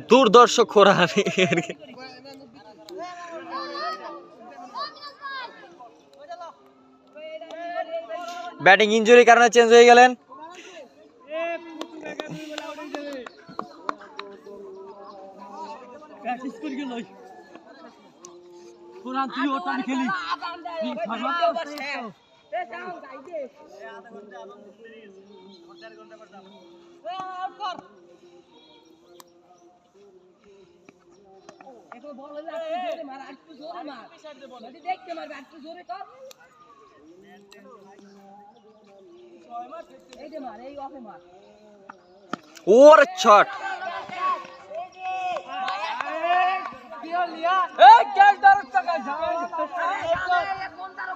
দুর্দর্শক খোরা ব্যাটিং ইনজুরির কারণে চেঞ্জ হয়ে গেলেন। What a shot!